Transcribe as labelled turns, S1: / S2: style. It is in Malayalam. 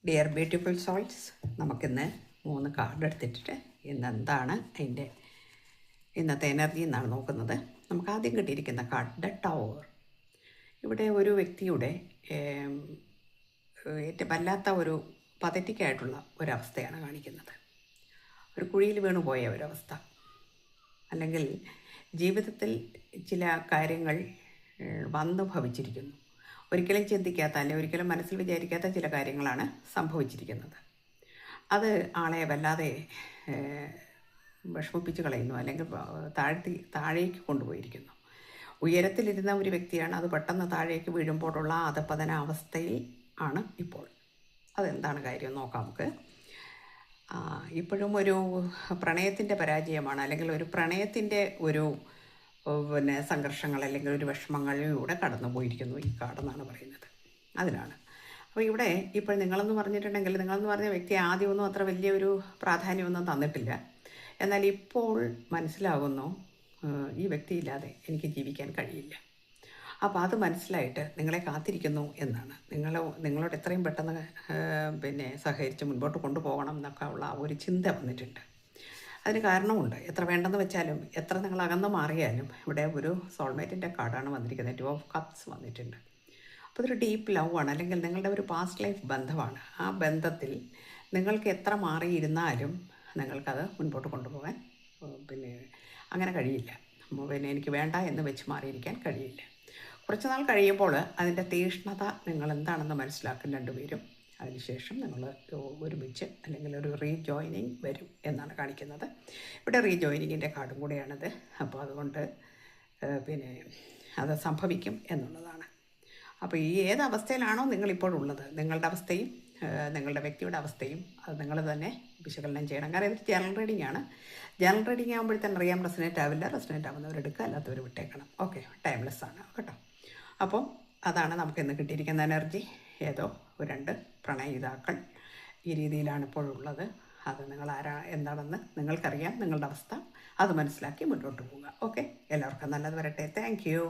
S1: ഡിയർ ബ്യൂട്ടിഫുൾ സോൾസ്, നമുക്കിന്ന് 3 കാർഡ് എടുത്തിട്ട് ഇന്ന് എന്താണ് അതിൻ്റെ ഇന്നത്തെ എനർജി എന്നാണ് നോക്കുന്നത്. നമുക്ക് ആദ്യം കിട്ടിയിരിക്കുന്ന കാർഡ് ദ ടവർ. ഇവിടെ ഒരു വ്യക്തിയുടെ ഏറ്റവും വല്ലാത്ത ഒരു പതറ്റിക്കായിട്ടുള്ള ഒരവസ്ഥയാണ് കാണിക്കുന്നത്. ഒരു കുഴിയിൽ വീണുപോയ ഒരവസ്ഥ, അല്ലെങ്കിൽ ജീവിതത്തിൽ ചില കാര്യങ്ങൾ വന്നു ഭവിച്ചിരിക്കുന്നു. ഒരിക്കലും ചിന്തിക്കാത്ത അല്ലെങ്കിൽ ഒരിക്കലും മനസ്സിൽ വിചാരിക്കാത്ത ചില കാര്യങ്ങളാണ് സംഭവിച്ചിരിക്കുന്നത്. അത് ആളെ വല്ലാതെ വിഷമിപ്പിച്ച് കളയുന്നു, അല്ലെങ്കിൽ താഴേക്ക് കൊണ്ടുപോയിരിക്കുന്നു. ഉയരത്തിലിരുന്ന ഒരു വ്യക്തിയാണ്, അത് പെട്ടെന്ന് താഴേക്ക് വീഴുമ്പോഴുള്ള അധപതന അവസ്ഥയിൽ ആണ് ഇപ്പോൾ. അതെന്താണ് കാര്യം നോക്കാം നമുക്ക്. ഇപ്പോഴും ഒരു പ്രണയത്തിൻ്റെ പരാജയമാണ്, അല്ലെങ്കിൽ ഒരു പ്രണയത്തിൻ്റെ ഒരു സംഘർഷങ്ങൾ അല്ലെങ്കിൽ ഒരു വിഷമങ്ങളിലൂടെ കടന്നു പോയിരിക്കുന്നു ഈ കാർഡെന്നാണ് പറയുന്നത്. അതിലാണ് അപ്പോൾ ഇവിടെ ഇപ്പോൾ നിങ്ങളെന്ന് പറഞ്ഞിട്ടുണ്ടെങ്കിൽ, നിങ്ങളെന്ന് പറഞ്ഞ വ്യക്തി ആദ്യമൊന്നും അത്ര വലിയൊരു പ്രാധാന്യമൊന്നും തന്നിട്ടില്ല. എന്നാൽ ഇപ്പോൾ മനസ്സിലാകുന്നു ഈ വ്യക്തിയില്ലാതെ എനിക്ക് ജീവിക്കാൻ കഴിയില്ല. അപ്പോൾ അത് മനസ്സിലായിട്ട് നിങ്ങളെ കാത്തിരിക്കുന്നു എന്നാണ്. നിങ്ങളോട് എത്രയും പെട്ടെന്ന് സഹകരിച്ച് മുൻപോട്ട് കൊണ്ടുപോകണം എന്നൊക്കെ ഉള്ള ഒരു ചിന്ത വന്നിട്ടുണ്ട്. അതിന് കാരണമുണ്ട്. എത്ര വേണ്ടെന്ന് വെച്ചാലും, എത്ര നിങ്ങൾ അകന്ന് മാറിയാലും, ഇവിടെ ഒരു സോൾമേറ്റിൻ്റെ കാർഡാണ് വന്നിരിക്കുന്നത്. 2 ഓഫ് കപ്സ് വന്നിട്ടുണ്ട്. അപ്പോൾ ഇതൊരു ഡീപ്പ് ലവ് ആണ്, അല്ലെങ്കിൽ നിങ്ങളുടെ ഒരു പാസ്റ്റ് ലൈഫ് ബന്ധമാണ്. ആ ബന്ധത്തിൽ നിങ്ങൾക്ക് എത്ര മാറിയിരുന്നാലും നിങ്ങൾക്കത് മുൻപോട്ട് കൊണ്ടുപോകാൻ അങ്ങനെ കഴിയില്ല. എനിക്ക് വേണ്ട എന്ന് വെച്ച് മാറിയിരിക്കാൻ കഴിയില്ല. കുറച്ച് നാൾ കഴിയുമ്പോൾ അതിൻ്റെ തീഷ്ണത നിങ്ങൾ എന്താണെന്ന് മനസ്സിലാക്കും രണ്ടുപേരും. അതിനുശേഷം നിങ്ങൾ ഒരുമിച്ച് അല്ലെങ്കിൽ ഒരു റീജോയിനിങ് വരും എന്നാണ് കാണിക്കുന്നത്. ഇവിടെ റീജോയിനിങ്ങിൻ്റെ കാർഡും കൂടെയാണിത്. അപ്പോൾ അതുകൊണ്ട് അത് സംഭവിക്കും എന്നുള്ളതാണ്. അപ്പോൾ ഈ ഏത് അവസ്ഥയിലാണോ നിങ്ങളിപ്പോഴുള്ളത്, നിങ്ങളുടെ അവസ്ഥയും നിങ്ങളുടെ വ്യക്തിയുടെ അവസ്ഥയും അത് നിങ്ങൾ തന്നെ വിശകലനം ചെയ്യണം. കാരണം ഇത് ജനറൽ റീഡിംഗ് ആണ്. ജനറൽ റീഡിംഗ് ആകുമ്പോഴത്തേനും അറിയാം, റെസനേറ്റ് ആവില്ല. റെസനേറ്റ് ആവുന്നവരെടുക്കുക, അല്ലാത്തവർ വിട്ടേക്കണം. ഓക്കെ, ടൈംലെസ് ആണ് കേട്ടോ. അപ്പോൾ അതാണ് നമുക്ക് ഇന്ന് കിട്ടിയിരിക്കുന്ന എനർജി. ഏതോ 2 പ്രണയിതാക്കൾ ഈ രീതിയിലാണ് ഇപ്പോഴുള്ളത്. അത് നിങ്ങൾ എന്താണെന്ന് നിങ്ങൾക്കറിയാം, നിങ്ങളുടെ അവസ്ഥ അത് മനസ്സിലാക്കി മുന്നോട്ട് പോവുക. ഓക്കെ, എല്ലാവർക്കും നല്ലത് വരട്ടെ. Thank you.